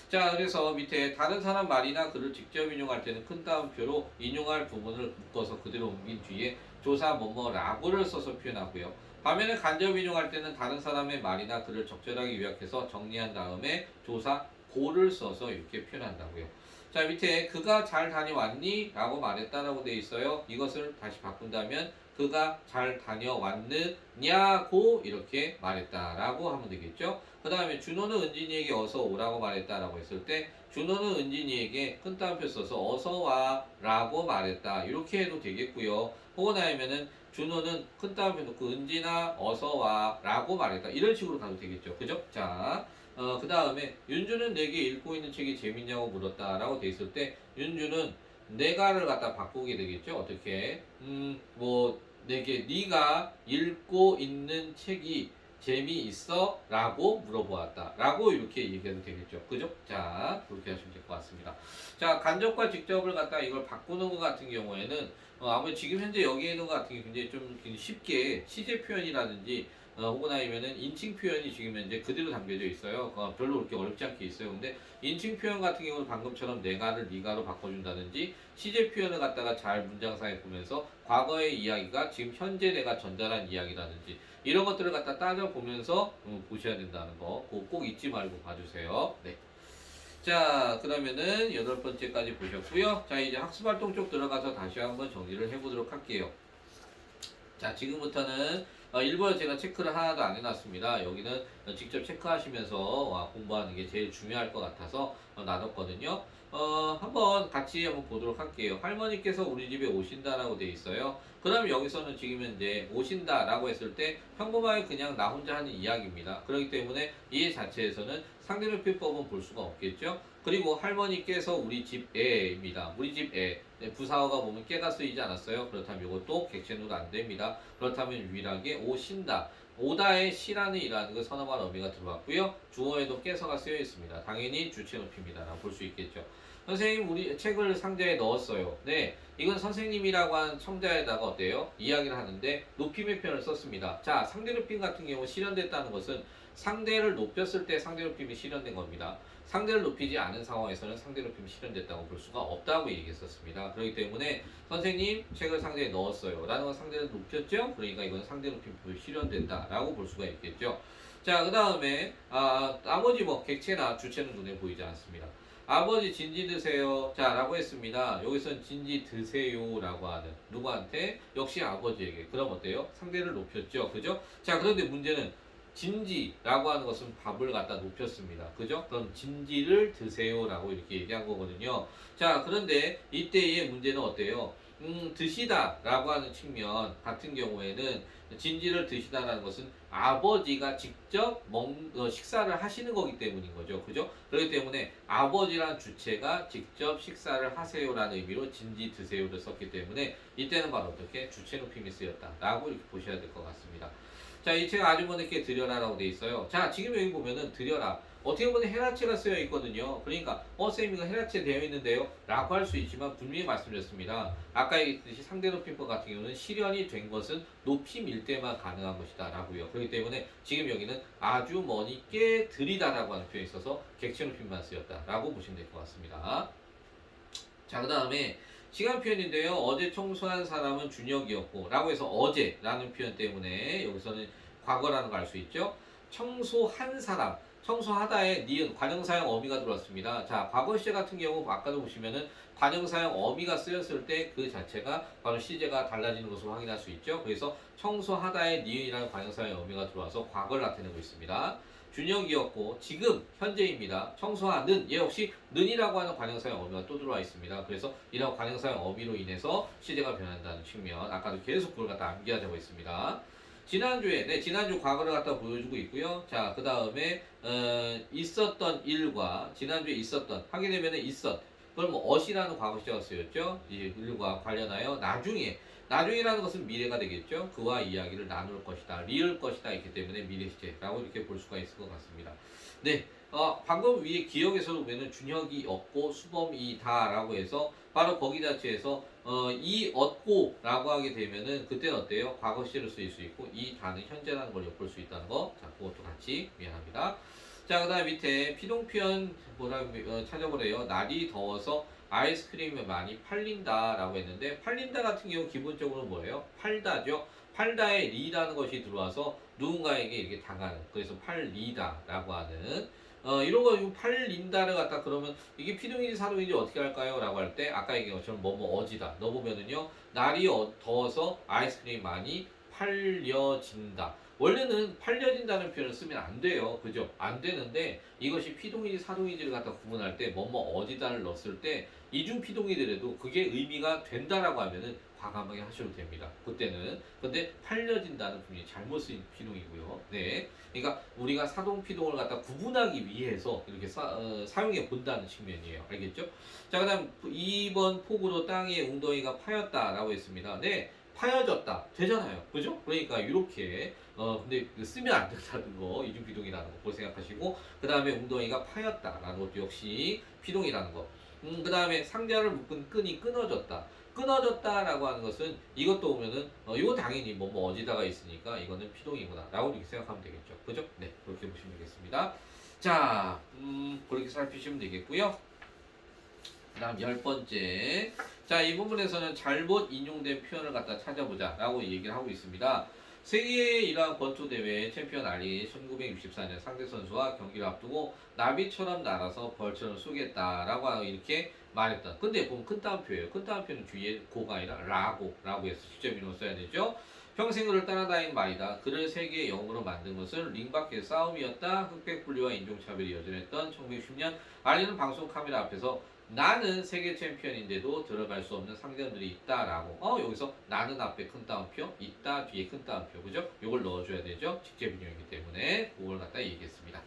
자, 그래서 밑에 다른 사람 말이나 글을 직접 인용할 때는 큰 따옴표로 인용할 부분을 묶어서 그대로 옮긴 뒤에 조사 뭐뭐라고를 써서 표현하고요. 반면에 간접 인용할 때는 다른 사람의 말이나 글을 적절하게 요약해서 정리한 다음에 조사 고를 써서 이렇게 표현한다고요. 자, 밑에 그가 잘 다녀왔니? 라고 말했다라고 되어 있어요. 이것을 다시 바꾼다면 그가 잘 다녀왔느냐고 이렇게 말했다라고 하면 되겠죠. 그 다음에 준호는 은진이에게 어서 오라고 말했다라고 했을 때 준호는 은진이에게 큰 따옴표 써서 어서 와라고 말했다 이렇게 해도 되겠고요. 혹은 아니면은 준호는 큰 따옴표 놓고 은진아 어서 와라고 말했다 이런 식으로 가도 되겠죠. 그죠? 자, 그 다음에 윤주는 내게 읽고 있는 책이 재밌냐고 물었다라고 돼 있을 때 윤주는 내가를 갖다 바꾸게 되겠죠. 어떻게? 내게 네가 읽고 있는 책이 재미있어? 라고 물어보았다. 라고 이렇게 얘기해도 되겠죠. 그죠? 자, 그렇게 하시면 될 것 같습니다. 자, 간접과 직접을 갖다 이걸 바꾸는 것 같은 경우에는 아무래도 지금 현재 여기에 있는 것 같은 게 굉장히 좀 쉽게 시제 표현이라든지 혹은 아니면은 인칭 표현이 지금 현재 그대로 담겨져 있어요. 별로 그렇게 어렵지 않게 있어요. 근데 인칭 표현 같은 경우는 방금처럼 내가를 니가로 바꿔준다든지 시제 표현을 갖다가 잘 문장상에 보면서 과거의 이야기가 지금 현재 내가 전달한 이야기라든지 이런 것들을 갖다 따져보면서 보셔야 된다는 거 꼭 잊지 말고 봐주세요. 네. 자, 그러면은 8번째까지 보셨고요. 자, 이제 학습활동 쪽 들어가서 다시 한번 정리를 해보도록 할게요. 자, 지금부터는 일부러 제가 체크를 하나도 안 해놨습니다. 여기는 직접 체크하시면서 공부하는 게 제일 중요할 것 같아서 놔뒀거든요. 한번 같이 한번 보도록 할게요. 할머니께서 우리 집에 오신다라고 돼 있어요. 그럼 여기서는 지금 현재 오신다라고 했을 때 평범하게 그냥 나 혼자 하는 이야기입니다. 그렇기 때문에 이 자체에서는 상대표법은 볼 수가 없겠죠. 그리고 할머니께서 우리 집에입니다. 우리 집에 부사어가 보면 깨가 쓰이지 않았어요. 그렇다면 이것도 객체노도 안 됩니다. 그렇다면 유일하게 오신다. 오다의 시라는 이라는 그 선어말 어미가 들어왔고요. 주어에도 깨서가 쓰여 있습니다. 당연히 주체 높입니다라고 볼 수 있겠죠. 선생님 우리 책을 상자에 넣었어요. 네, 이건 선생님이라고 하는 첨자에다가 어때요? 이야기를 하는데 높임의 표현을 썼습니다. 자, 상대 높임 같은 경우 실현됐다는 것은 상대를 높였을 때 상대 높임이 실현된 겁니다. 상대를 높이지 않은 상황에서는 상대 높임이 실현됐다고 볼 수가 없다고 얘기했었습니다. 그렇기 때문에 선생님 책을 상자에 넣었어요 라는 건 상대를 높였죠. 그러니까 이건 상대 높임표 실현된다 라고 볼 수가 있겠죠. 자, 그 다음에 나머지 뭐 객체나 주체는 눈에 보이지 않습니다. 아버지 진지 드세요 자 라고 했습니다. 여기서는 진지 드세요 라고 하는 누구한테? 역시 아버지에게. 그럼 어때요? 상대를 높였죠. 그죠? 자, 그런데 문제는 진지라고 하는 것은 밥을 갖다 높였습니다. 그죠? 그럼 진지를 드세요라고 이렇게 얘기한 거거든요. 자, 그런데 이때의 문제는 어때요? 드시다라고 하는 측면 같은 경우에는 진지를 드시다라는 것은 아버지가 직접 식사를 하시는 거기 때문인 거죠. 그죠? 그렇기 때문에 아버지란 주체가 직접 식사를 하세요라는 의미로 진지 드세요를 썼기 때문에 이때는 바로 어떻게 주체 높임이 쓰였다라고 이렇게 보셔야 될 것 같습니다. 자, 이 책 아주머니께 드려라라고 돼 있어요. 자, 지금 여기 보면은 드려라. 어떻게 보면 헤라체가 쓰여 있거든요. 그러니까 쌤 이거 헤라체 되어 있는데요 라고 할 수 있지만 분명히 말씀드렸습니다. 아까 얘기했듯이 상대 높임법 같은 경우는 실현이 된 것은 높임일 때만 가능한 것이다 라고요. 그렇기 때문에 지금 여기는 아주머니께 드리다라고 하는 표현이 있어서 객체 높임만 쓰였다 라고 보시면 될 것 같습니다. 자, 그 다음에 시간 표현인데요. 어제 청소한 사람은 준혁이었고 라고 해서 어제라는 표현 때문에 여기서는 과거라는 걸 알 수 있죠. 청소한 사람, 청소하다에 니은 관형사형 어미가 들어왔습니다. 자, 과거 시제 같은 경우 아까도 보시면은 관형사형 어미가 쓰였을 때 그 자체가 바로 시제가 달라지는 것을 확인할 수 있죠. 그래서 청소하다에 니은이라는 관형사형 어미가 들어와서 과거를 나타내고 있습니다. 준혁이었고 지금 현재입니다. 청소하는 얘 역시 는이라고 하는 관형사형 어미가 또 들어와 있습니다. 그래서 이런 관형사형 어미로 인해서 시제가 변한다는 측면 아까도 계속 그걸 갖다 암기하자고 했습니다. 지난주에 지난주 과거를 갖다 보여주고 있고요. 자, 그 다음에 있었던 일과 지난주에 있었던 하게 되면은 그럼 뭐 어시라는 과거 시제가 쓰였죠. 이 일과 관련하여 나중이라는 것은 미래가 되겠죠. 그와 이야기를 나눌 것이다, 리을 것이다 있기 때문에 미래 시제라고 이렇게 볼 수가 있을 것 같습니다. 네, 방금 위에 기억에서도 보면은 준혁이 없고 수범이다라고 해서 바로 거기 자체에서 이 얻고라고 하게 되면은 그때는 어때요? 과거 시제로 쓰일 수 있고 이 다는 현재라는 걸 엿볼 수 있다는 거. 자, 그것도 같이 미안합니다. 자, 그 다음 밑에 피동표현 찾아보래요. 날이 더워서 아이스크림이 많이 팔린다라고 했는데 팔린다 같은 경우 기본적으로 뭐예요? 팔다죠. 팔다에 리라는 것이 들어와서 누군가에게 이렇게 당하는, 그래서 팔리다라고 하는 이런 거 팔린다를 갖다 그러면 이게 피동인지 사동인지 어떻게 할까요? 라고 할 때 아까 얘기한 것처럼 뭐뭐 어지다 넣어보면은요 날이 더워서 아이스크림이 많이 팔려진다. 원래는 팔려진다는 표현을 쓰면 안 돼요. 그죠? 안 되는데 이것이 피동인지 사동인지를 갖다 구분할 때 뭐뭐 어디다를 넣었을 때 이중 피동이더라도 그게 의미가 된다라고 하면은 과감하게 하셔도 됩니다. 그때는. 근데 팔려진다는 분이 잘못 쓰인 피동이고요. 네. 그러니까 우리가 사동 피동을 갖다 구분하기 위해서 이렇게 사용해 본다는 측면이에요. 알겠죠? 자, 그다음 2번 폭우로 땅에 웅덩이가 파였다라고 했습니다. 네. 파여졌다 되잖아요, 그죠? 그러니까 이렇게 근데 쓰면 안 된다는 거, 이중피동이라는 거 그걸 생각하시고, 그 다음에 웅덩이가 파였다라는 것도 역시 피동이라는 거. 그 다음에 상자를 묶은 끈이 끊어졌다. 끊어졌다라고 하는 것은 이것도 보면은 이거 당연히 뭐 어디다가 있으니까 이거는 피동이구나라고 이렇게 생각하면 되겠죠, 그죠? 네, 그렇게 보시면 되겠습니다. 자, 그렇게 살피시면 되겠고요. 그다음 10번째. 자, 이 부분에서는 잘못 인용된 표현을 갖다 찾아보자라고 얘기를 하고 있습니다. 세계의 이러한 권투 대회 챔피언 알리 1964년 상대 선수와 경기를 앞두고 나비처럼 날아서 벌처럼 쏘겠다라고 이렇게 말했다. 근데 보면 큰 따옴표예요. 큰 따옴표는 뒤에 고가 아니라 라고 해서 직접 이름을 써야 되죠. 평생을 따라다닌 말이다. 그를 세계의 영웅으로 만든 것은 링 밖의 싸움이었다. 흑백 분리와 인종차별이 여전했던 1960년 알리는 방송 카메라 앞에서 나는 세계 챔피언인데도 들어갈 수 없는 상대들이 있다라고. 여기서 나는 앞에 큰 따옴표, 있다 뒤에 큰 따옴표, 그죠? 요걸 넣어줘야 되죠. 직접 인용이기 때문에 그걸 갖다 얘기했습니다.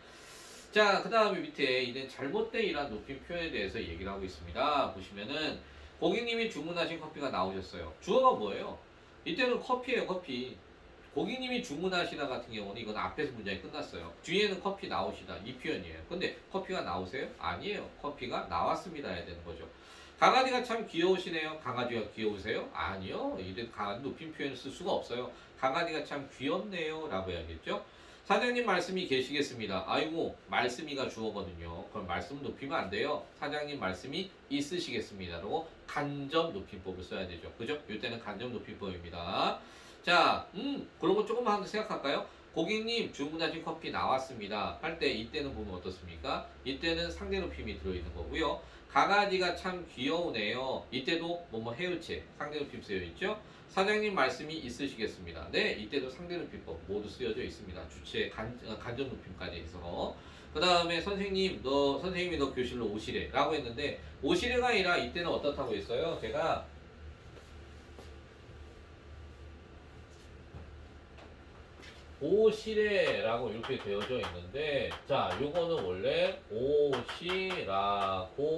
자, 그 다음에 밑에 이는 잘못된 이러한 높임 표현에 대해서 얘기를 하고 있습니다. 보시면은 고객님이 주문하신 커피가 나오셨어요. 주어가 뭐예요? 이때는 커피예요, 커피. 고객님이 주문하시다 같은 경우는 이건 앞에서 문장이 끝났어요. 뒤에는 커피 나오시다 이 표현이에요. 근데 커피가 나오세요? 아니에요. 커피가 나왔습니다 해야 되는 거죠. 강아지가 참 귀여우시네요. 강아지가 귀여우세요? 아니요. 이래 강아지 높임 표현을 쓸 수가 없어요. 강아지가 참 귀엽네요 라고 해야겠죠. 사장님 말씀이 계시겠습니다. 아이고, 말씀이가 주어거든요. 그럼 말씀 높이면 안 돼요. 사장님 말씀이 있으시겠습니다라고 간접 높임법을 써야 되죠. 그죠? 이때는 간접 높임법입니다. 자, 그런 거 조금만 한번 생각할까요? 고객님 주문하신 커피 나왔습니다 할 때 이때는 보면 어떻습니까? 이때는 상대 높임이 들어있는 거고요. 강아지가 참 귀여우네요. 이때도 뭐뭐 해유체 상대 높임 쓰여 있죠. 사장님 말씀이 있으시겠습니다. 네, 이때도 상대 높임법 모두 쓰여져 있습니다. 주체 간접 높임까지 해서. 그 다음에 선생님이 너 교실로 오시래 라고 했는데 오시래가 아니라 이때는 어떻다고 했어요? 제가 오시래라고 이렇게 되어져 있는데, 자, 요거는 원래 오시라고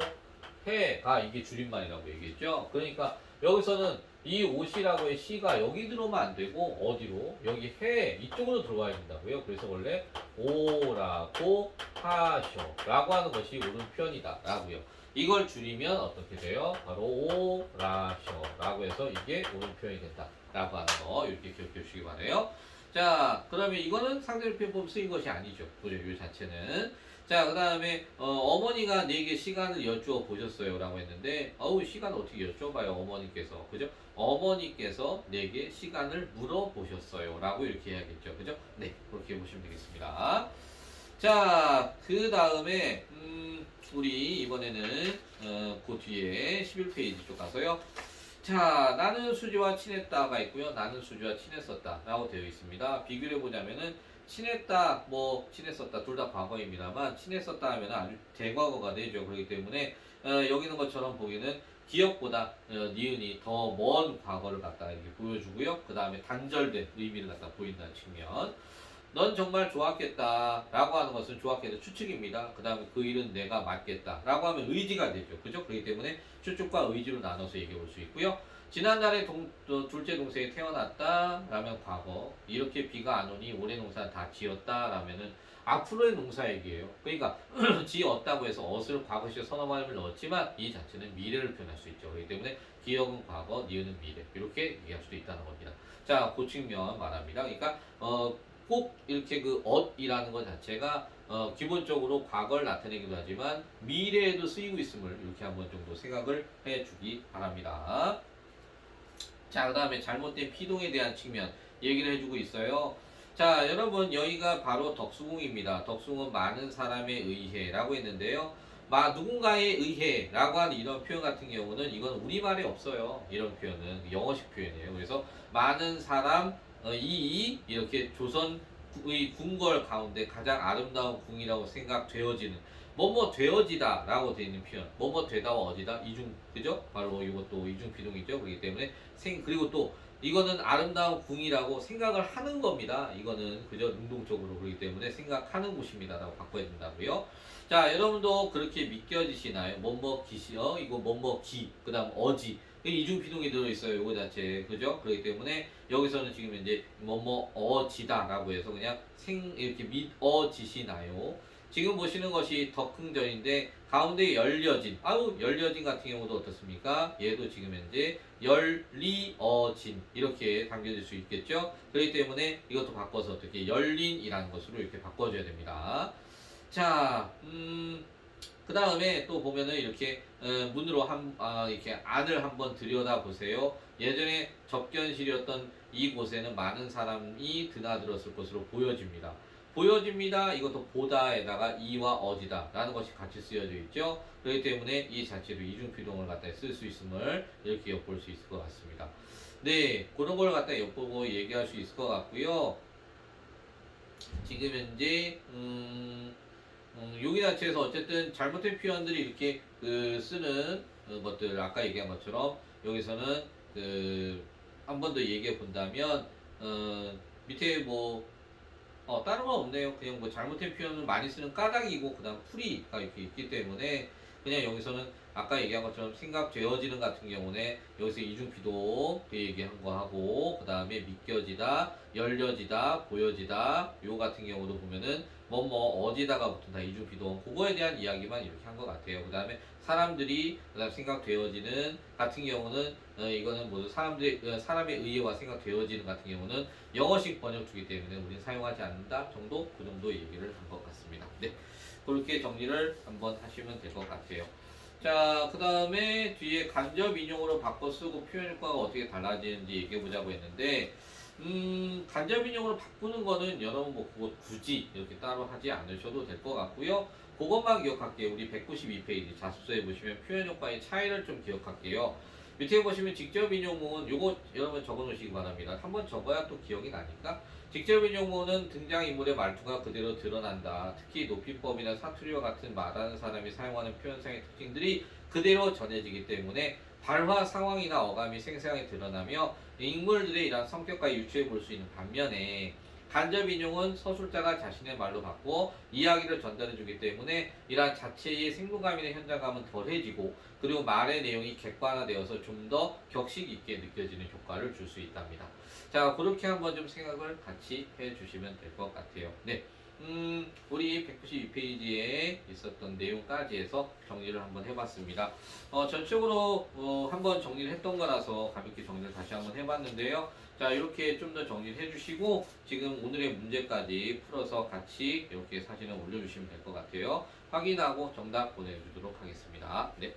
해가 이게 줄임말이라고 얘기했죠. 그러니까 여기서는 이 오시라고의 시가 여기 들어오면 안 되고 어디로? 여기 해 이쪽으로 들어와야 된다고요. 그래서 원래 오라고 하셔 라고 하는 것이 옳은 표현이다 라고요. 이걸 줄이면 어떻게 돼요? 바로 오라셔 라고 해서 이게 옳은 표현이 된다 라고 하는 거 이렇게 기억해 주시기 바라요. 자, 그러면 이거는 상대표법 쓰인 것이 아니죠. 그죠? 이 자체는. 자, 그 다음에 어머니가 내게 시간을 여쭈어 보셨어요 라고 했는데 시간 어떻게 여쭤봐요 어머니께서, 그죠? 어머니께서 내게 시간을 물어보셨어요 라고 이렇게 해야겠죠, 그죠? 네, 그렇게 보시면 되겠습니다. 자, 그 다음에 우리 이번에는 그 뒤에 11페이지 쪽 가서요. 자, 나는 수지와 친했다가 있고요. 나는 수지와 친했었다 라고 되어 있습니다. 비교를 해보자면은 친했다, 친했었다 둘 다 과거입니다만 친했었다 하면 아주 대과거가 되죠. 그렇기 때문에 여기 있는 것처럼 보기는 기억보다 니은이 더 먼 과거를 갖다 이렇게 보여주고요. 그 다음에 단절된 의미를 갖다 보인다는 측면. 넌 정말 좋았겠다 라고 하는 것은 좋았겠다 추측입니다. 그 다음에 그 일은 내가 맡겠다 라고 하면 의지가 되죠. 그죠? 그렇기 때문에 추측과 의지로 나눠서 얘기해 볼 수 있고요. 지난달에 둘째 동생이 태어났다 라면 과거, 이렇게 비가 안 오니 올해 농사 다 지었다 라면은 앞으로의 농사 얘기예요. 그러니까 지었다고 해서 어을 과거시에 선어말을 넣었지만 이 자체는 미래를 표현할 수 있죠. 그렇기 때문에 기억은 과거, 니은은 미래, 이렇게 얘기할 수도 있다는 겁니다. 자, 그 측면 말합니다. 그러니까 꼭 이렇게 그 엇이라는 것 자체가 기본적으로 과거를 나타내기도 하지만 미래에도 쓰이고 있음을 이렇게 한번 정도 생각을 해주기 바랍니다. 자, 그 다음에 잘못된 피동에 대한 측면 얘기를 해주고 있어요. 자, 여러분 여기가 바로 덕수궁입니다. 덕수궁은 많은 사람에 의해 라고 했는데요. 누군가에 의해 라고 하는 이런 표현 같은 경우는 이건 우리말에 없어요. 이런 표현은 영어식 표현이에요. 그래서 많은 사람 이렇게 조선의 궁궐 가운데 가장 아름다운 궁이라고 생각되어지는 뭐뭐 되어지다 라고 되어 있는 표현, 뭐뭐 되다와 어디다 이중, 그죠? 바로 이것도 이중 비동이죠. 그렇기 때문에 그리고 또 이거는 아름다운 궁이라고 생각을 하는 겁니다. 이거는 그저 능동적으로, 그렇기 때문에 생각하는 곳입니다 라고 바꿔야 된다고요. 자, 여러분도 그렇게 믿겨지시나요? 뭐뭐 기시요, 이거 뭐뭐 기, 그 다음 어지, 이중 비동이 들어있어요. 요거 자체에. 그죠? 그렇기 때문에 여기서는 지금 이제 어지다라고 해서 그냥 이렇게 어지시나요. 지금 보시는 것이 덕흥전인데 가운데 열려진 열려진 같은 경우도 어떻습니까? 얘도 지금 현재 열리어진 이렇게 당겨질 수 있겠죠. 그렇기 때문에 이것도 바꿔서 어떻게 열린이라는 것으로 이렇게 바꿔줘야 됩니다. 자, 그 다음에 또 보면은 이렇게 문으로 이렇게 안을 한번 들여다 보세요. 예전에 접견실이었던 이곳에는 많은 사람이 드나들었을 것으로 보여집니다. 보여집니다. 이것도 보다에다가 이와 어지다 라는 것이 같이 쓰여져 있죠. 그렇기 때문에 이 자체로 이중피동을 갖다 쓸 수 있음을 이렇게 엿볼 수 있을 것 같습니다. 네, 그런 걸 갖다 엿보고 얘기할 수 있을 것 같고요. 지금 현재 여기 자체에서 어쨌든 잘못된 표현들이 이렇게 쓰는 것들 아까 얘기한 것처럼 여기서는 한 번 더 얘기해 본다면 밑에 뭐 다른 건 없네요. 그냥 뭐 잘못된 표현을 많이 쓰는 까닭이고 그다음 풀이가 이렇게 있기 때문에 그냥 여기서는 아까 얘기한 것처럼 생각되어지는 같은 경우는 여기서 이중피도 그 얘기한 거 하고 그 다음에 믿겨지다, 열려지다, 보여지다 요 같은 경우도 보면은 어디다가 붙은 다 이중피도 그거에 대한 이야기만 이렇게 한 것 같아요. 그 다음에 사람들이 그다음 생각되어지는 같은 경우는 이거는 모두 사람의 의해와 생각되어지는 같은 경우는 영어식 번역주기 때문에 우리는 사용하지 않는다 정도 그 정도 얘기를 한 것 같습니다. 네, 그렇게 정리를 한번 하시면 될 것 같아요. 자, 그 다음에 뒤에 간접 인용으로 바꿔 쓰고 표현 효과가 어떻게 달라지는지 얘기해 보자고 했는데, 간접 인용으로 바꾸는 거는 여러분 뭐 그거 굳이 이렇게 따로 하지 않으셔도 될 것 같고요. 그것만 기억할게요. 우리 192페이지 자습서에 보시면 표현 효과의 차이를 좀 기억할게요. 밑에 보시면 직접 인용문은 요거 여러분 적어 놓으시기 바랍니다. 한번 적어야 또 기억이 나니까. 직접 인용문은 등장인물의 말투가 그대로 드러난다. 특히 높임법이나 사투리와 같은 말하는 사람이 사용하는 표현상의 특징들이 그대로 전해지기 때문에 발화 상황이나 어감이 생생하게 드러나며 인물들의 이러한 성격과 유추해 볼 수 있는 반면에 간접 인용은 서술자가 자신의 말로 바꾸어 이야기를 전달해 주기 때문에 이러한 자체의 생동감이나 현장감은 덜해지고 그리고 말의 내용이 객관화되어서 좀 더 격식 있게 느껴지는 효과를 줄 수 있답니다. 자, 그렇게 한번 좀 생각을 같이 해 주시면 될 것 같아요. 네. 우리 192페이지에 있었던 내용까지 해서 정리를 한번 해봤습니다. 전적으로 한번 정리를 했던 거라서 가볍게 정리를 다시 한번 해봤는데요. 자, 이렇게 좀 더 정리를 해주시고 지금 오늘의 문제까지 풀어서 같이 이렇게 사진을 올려주시면 될 것 같아요. 확인하고 정답 보내주도록 하겠습니다. 네.